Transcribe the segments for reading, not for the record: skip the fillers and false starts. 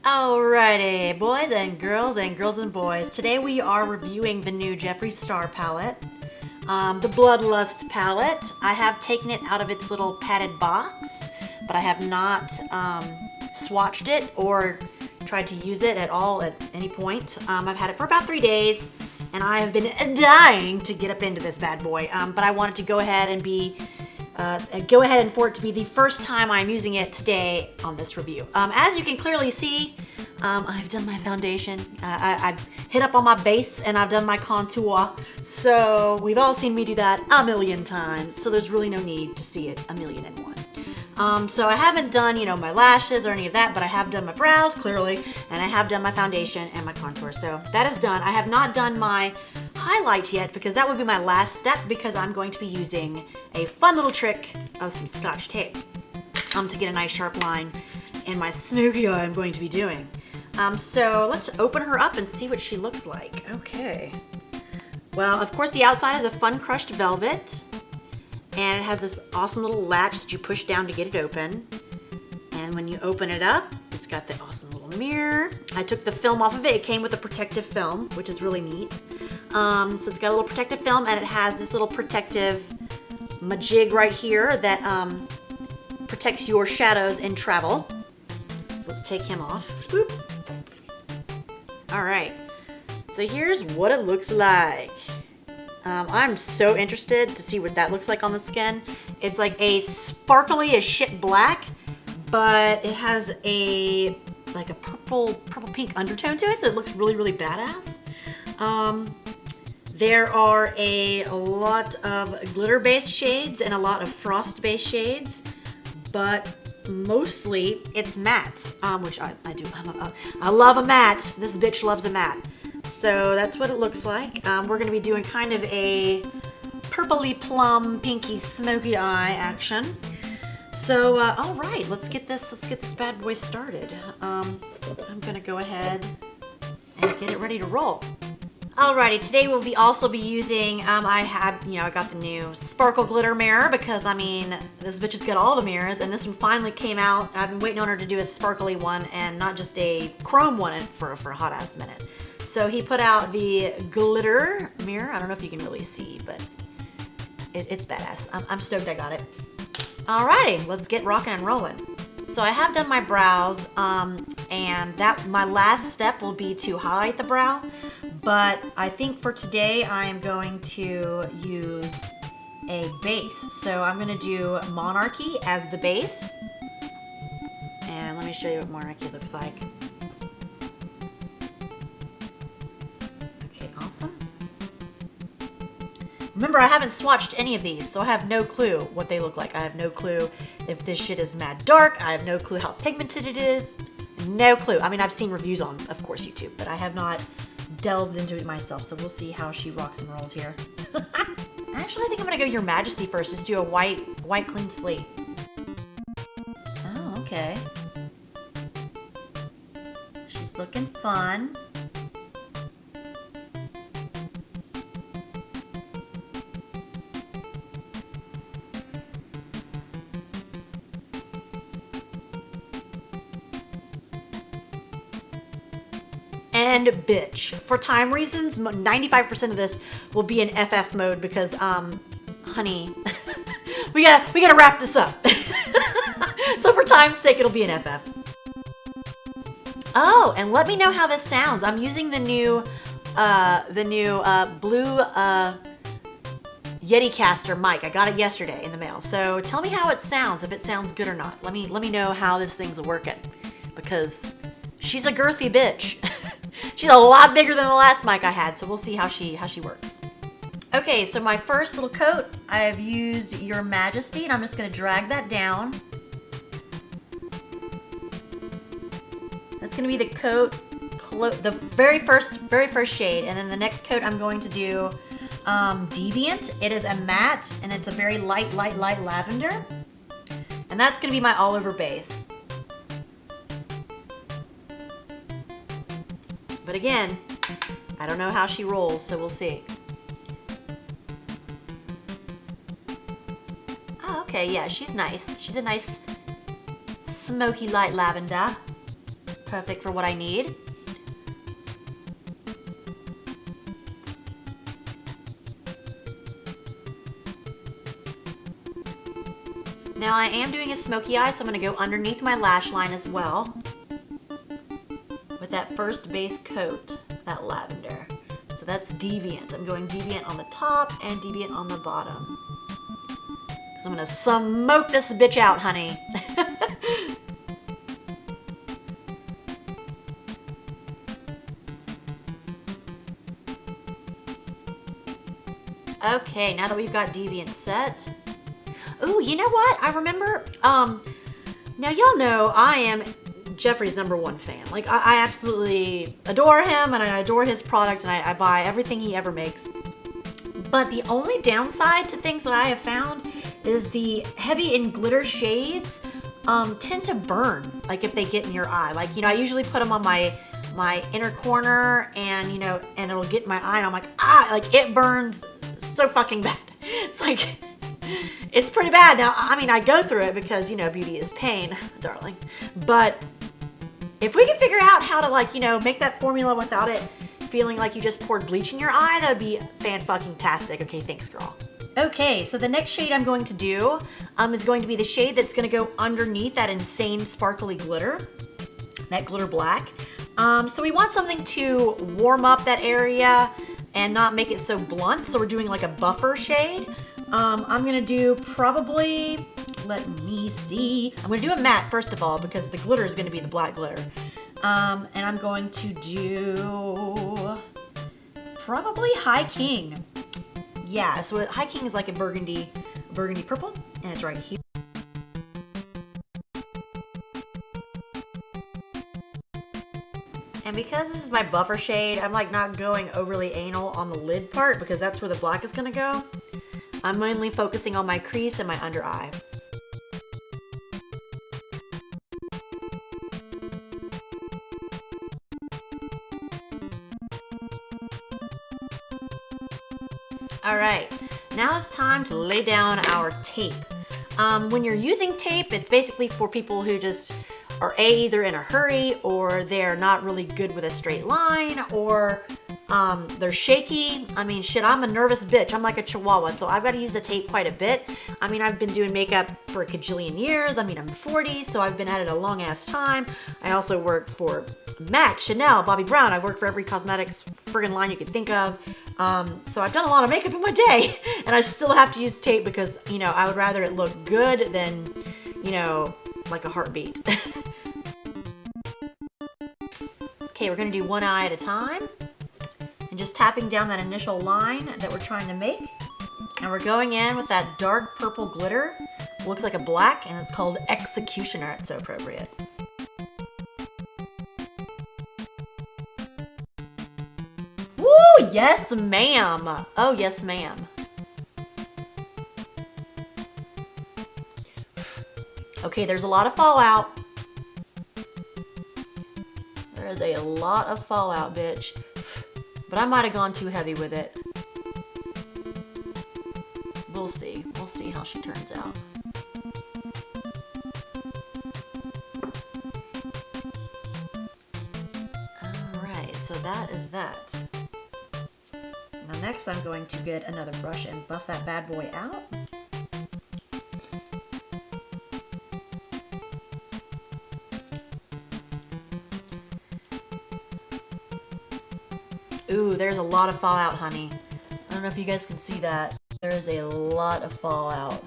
Alrighty, boys and girls and boys. Today we are reviewing the new Jeffree Star palette, the Bloodlust palette. I have taken it out of its little padded box, but I have not swatched it or tried to use it at all at any point. I've had it for about 3 days, and I have been dying to get up into this bad boy. But I wanted to go ahead and for it to be the first time I'm using it today on this review. As you can clearly see, I've done my foundation. I've hit up on my base and I've done my contour. So we've all seen me do that a million times. So there's really no need to see it a million and one. So I haven't done, my lashes or any of that, but I have done my brows clearly, and I have done my foundation and my contour. So that is done. I have not done my highlight yet because that would be my last step, because I'm going to be using a fun little trick of some Scotch tape to get a nice sharp line in my smoky eye I'm going to be doing. So let's open her up and see what she looks like. Okay. Well, of course, the outside is a fun crushed velvet, and it has this awesome little latch that you push down to get it open. And when you open it up, it's got the awesome little mirror. I took the film off of it. It came with a protective film, which is really neat. So it's got a little protective film, and it has this little protective majig right here that protects your shadows in travel. So let's take him off. Boop. All right. So here's what it looks like. I'm so interested to see what that looks like on the skin. It's like a sparkly as shit black, but it has a purple pink undertone to it, so it looks really, really badass. There are a lot of glitter-based shades and a lot of frost-based shades, but mostly it's matte, which I do. I love a matte. This bitch loves a matte. So that's what it looks like. We're going to be doing kind of a purpley plum, pinky, smoky eye action. So, all right, let's get this bad boy started. I'm going to go ahead and get it ready to roll. Alrighty, today we'll also be using, I got the new sparkle glitter mirror because, this bitch has got all the mirrors, and this one finally came out. I've been waiting on her to do a sparkly one and not just a chrome one for a hot ass minute. So he put out the glitter mirror. I don't know if you can really see, but it's badass. I'm stoked I got it. Alrighty, let's get rocking and rolling. So I have done my brows, and my last step will be to highlight the brow. But I think for today I am going to use a base. So I'm going to do Monarchy as the base. And let me show you what Monarchy looks like. Okay, awesome. Remember, I haven't swatched any of these, so I have no clue what they look like. I have no clue if this shit is mad dark. I have no clue how pigmented it is. No clue. I've seen reviews on, of course, YouTube, but I have not delved into it myself, so we'll see how she rocks and rolls here. Actually, I think I'm gonna go Your Majesty first. Just do a white clean slate. Oh, okay. She's looking fun. And bitch. For time reasons, 95% of this will be in FF mode because, honey, we gotta wrap this up. So for time's sake, it'll be in FF. Oh, and let me know how this sounds. I'm using the new blue Yeticaster mic. I got it yesterday in the mail. So tell me how it sounds, if it sounds good or not. Let me know how this thing's working, because she's a girthy bitch. She's a lot bigger than the last mic I had, so we'll see how she works. Okay, so my first little coat, I've used Your Majesty, and I'm just going to drag that down. That's going to be the coat, the very first shade, and then the next coat I'm going to do Deviant. It is a matte, and it's a very light lavender, and that's going to be my all-over base. But again, I don't know how she rolls, so we'll see. Oh, okay, yeah, she's nice. She's a nice smoky light lavender. Perfect for what I need. Now I am doing a smoky eye, so I'm going to go underneath my lash line as well with that first base coat, that lavender. So that's deviant. I'm going deviant on the top and deviant on the bottom. So I'm going to smoke this bitch out, honey. Okay, now that we've got deviant set. Ooh, you know what? I remember, now y'all know I am Jeffree's #1 fan. Like, I absolutely adore him, and I adore his product, and I buy everything he ever makes. But the only downside to things that I have found is the heavy and glitter shades tend to burn, like, if they get in your eye. Like, you know, I usually put them on my inner corner, and, you know, and it'll get in my eye, and I'm like, like, it burns so fucking bad. It's like... It's pretty bad. Now, I mean, I go through it because, you know, beauty is pain, darling. But if we can figure out how to, like, you know, make that formula without it feeling like you just poured bleach in your eye, that would be fan-fucking-tastic. Okay, thanks, girl. Okay, so the next shade I'm going to do is going to be the shade that's going to go underneath that insane sparkly glitter, that glitter black. So we want something to warm up that area and not make it so blunt. So we're doing like a buffer shade. I'm gonna do probably, let me see. I'm gonna do a matte first of all because the glitter is gonna be the black glitter. And I'm going to do probably High King. Yeah, so High King is like a burgundy purple, and it's right here. And because this is my buffer shade, I'm like not going overly anal on the lid part because that's where the black is gonna go. I'm mainly focusing on my crease and my under eye. All right, now it's time to lay down our tape. When you're using tape, it's basically for people who just are either in a hurry or they're not really good with a straight line, or they're shaky. I mean, shit, I'm a nervous bitch. I'm like a chihuahua, so I've got to use the tape quite a bit. I mean, I've been doing makeup for a cajillion years. I mean, I'm 40, so I've been at it a long ass time. I also worked for MAC, Chanel, Bobbi Brown. I've worked for every cosmetics friggin' line you could think of. So I've done a lot of makeup in my day, and I still have to use tape because, you know, I would rather it look good than, you know, like a heartbeat. Okay, we're gonna do one eye at a time. And just tapping down that initial line that we're trying to make. And we're going in with that dark purple glitter. It looks like a black, and it's called Executioner. It's so appropriate. Woo! Yes, ma'am. Oh, yes, ma'am. Okay, there's a lot of fallout. There is a lot of fallout, bitch. But I might have gone too heavy with it. We'll see. We'll see how she turns out. Alright, so that is that. Now next I'm going to get another brush and buff that bad boy out. Ooh, there's a lot of fallout, honey. I don't know if you guys can see that. There's a lot of fallout.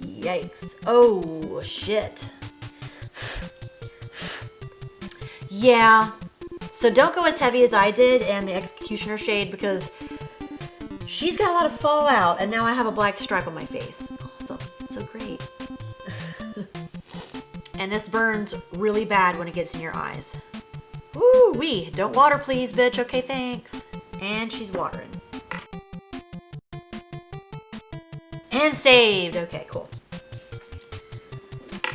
Yikes. Oh, shit. Yeah. So don't go as heavy as I did and the Executioner shade because she's got a lot of fallout and now I have a black stripe on my face. Awesome. So great. And this burns really bad when it gets in your eyes. Woo-wee. Don't water, please, bitch. Okay, thanks. And she's watering. And saved. Okay, cool.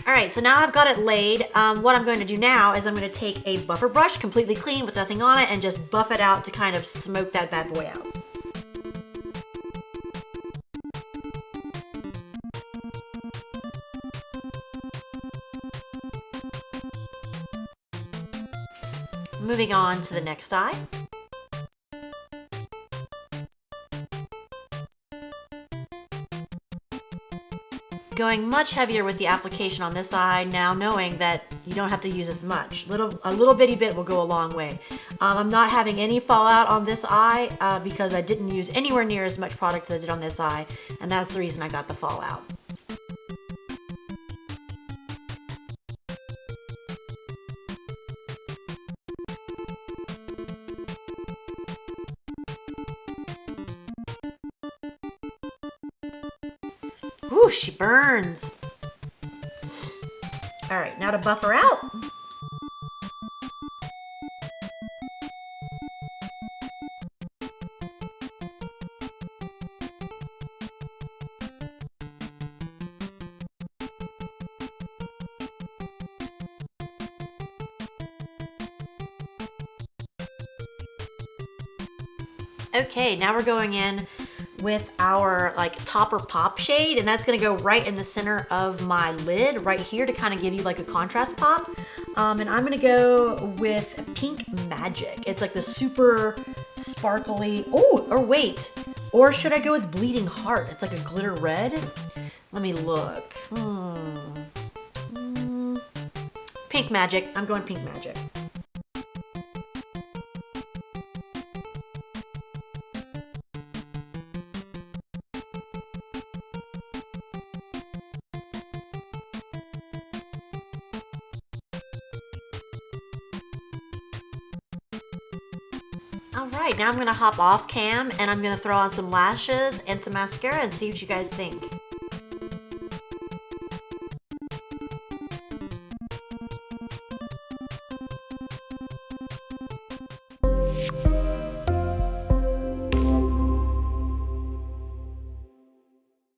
Alright, so now I've got it laid. What I'm going to do now is I'm going to take a buffer brush, completely clean with nothing on it, and just buff it out to kind of smoke that bad boy out. Moving on to the next eye. Going much heavier with the application on this eye, now knowing that you don't have to use as much. A little bitty bit will go a long way. I'm not having any fallout on this eye because I didn't use anywhere near as much product as I did on this eye, and that's the reason I got the fallout. Ooh, she burns. All right, now to buff her out. Okay, now we're going in with our like topper pop shade, and that's gonna go right in the center of my lid right here to kind of give you like a contrast pop. And I'm gonna go with Pink Magic. It's like the super sparkly, oh, or wait, or should I go with Bleeding Heart? It's like a glitter red. Let me look. Pink Magic, I'm going Pink Magic. Alright, now I'm going to hop off cam and I'm going to throw on some lashes and some mascara and see what you guys think.